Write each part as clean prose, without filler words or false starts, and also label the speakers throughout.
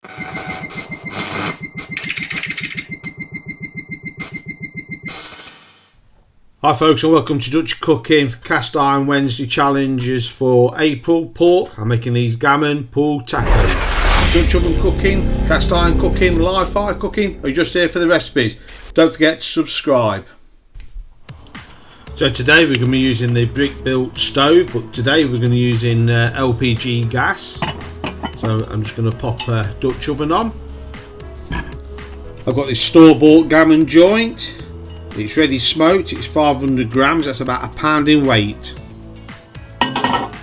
Speaker 1: Hi folks, and welcome to Dutch Cooking for Cast Iron Wednesday challenges for April. Pork. I'm making these gammon pulled tacos. It's Dutch oven cooking, cast iron cooking, live fire cooking, or you're just here for the recipes. Don't forget to subscribe. So today we're going to be using the brick built stove, but today we're going to be using LPG gas. So I'm just going to pop a Dutch oven on. I've got this store-bought gammon joint. It's ready smoked, it's 500 grams, that's about a pound in weight. Got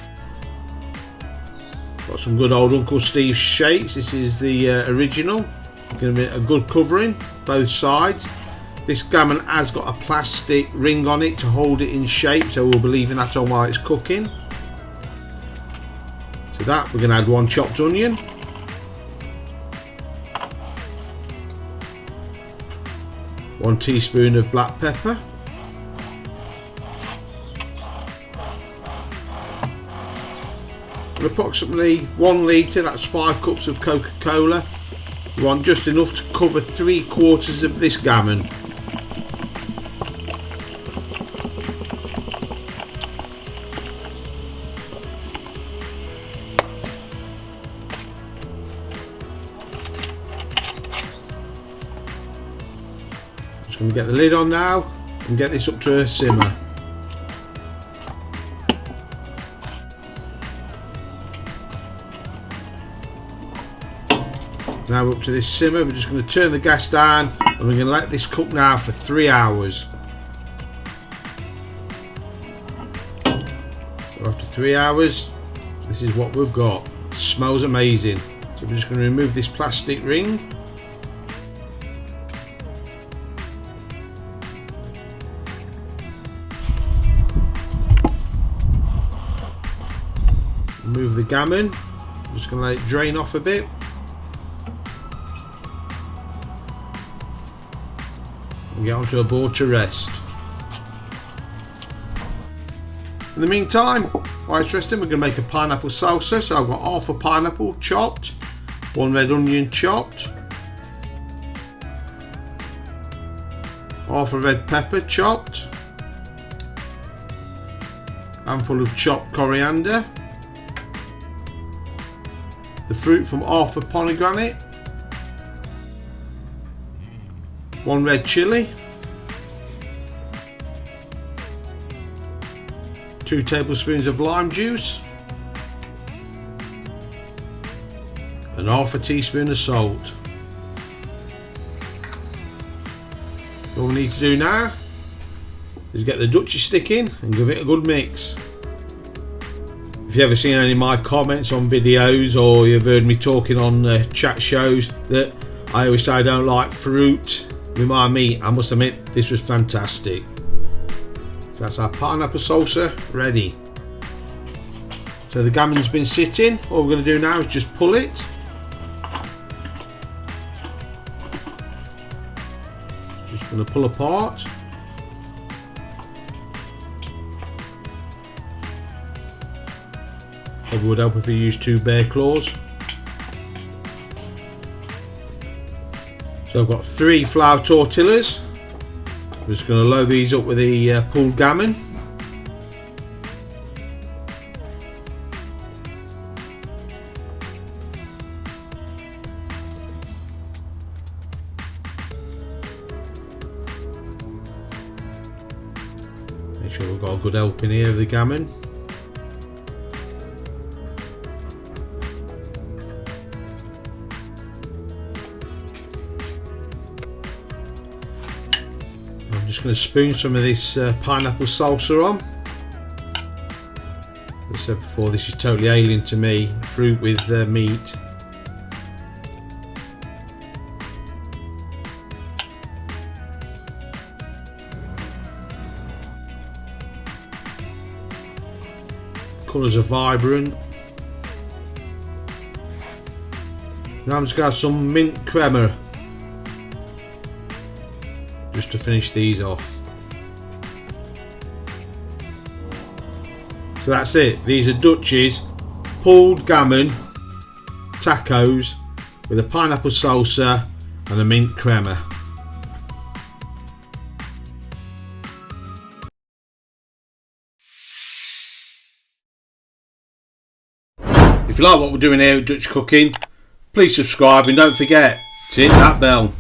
Speaker 1: some good old Uncle Steve's shakes. This is the original. Going to be a good covering, both sides. This gammon has got a plastic ring on it to hold it in shape, so we'll be leaving that on while it's cooking. To that we're going to add 1 chopped onion. 1 teaspoon of black pepper, and approximately 1 litre, that's 5 cups of Coca-Cola. You want just enough to cover 3/4 of this gammon. Just going to get the lid on now and get this up to a simmer. Now we're up to this simmer, we're just going to turn the gas down and we're going to let this cook now for 3 hours. So after 3 hours, this is what we've got. It smells amazing. So we're just going to remove this plastic ring. Remove the gammon. I'm just going to let it drain off a bit. And get onto a board to rest. In the meantime, while it's resting, we're going to make a pineapple salsa. So I've got half a pineapple chopped, 1 red onion chopped, half a red pepper chopped, handful of chopped coriander, the fruit from half a pomegranate, 1 red chilli, 2 tablespoons of lime juice, and half a teaspoon of salt. All we need to do now is get the Dutchy stick in and give it a good mix. If you've ever seen any of my comments on videos, or you've heard me talking on chat shows, that I always say I don't like fruit with my meat, I must admit this was fantastic. So that's our pineapple salsa ready. So the gammon's been sitting. All we're going to do now is just pull it. Just going to pull apart. Probably would help if you use 2 bear claws. So I've got 3 flour tortillas. I'm just going to load these up with the pulled gammon. Make sure we've got a good helping here of the gammon. I'm just going to spoon some of this pineapple salsa on. As I said before, this is totally alien to me, fruit with meat. Colours are vibrant. Now I'm just going to add some mint crema just to finish these off. So that's it. These are Dutchy's pulled gammon tacos with a pineapple salsa and a mint crema. If you like what we're doing here at Dutch Cooking, please subscribe and don't forget to hit that bell.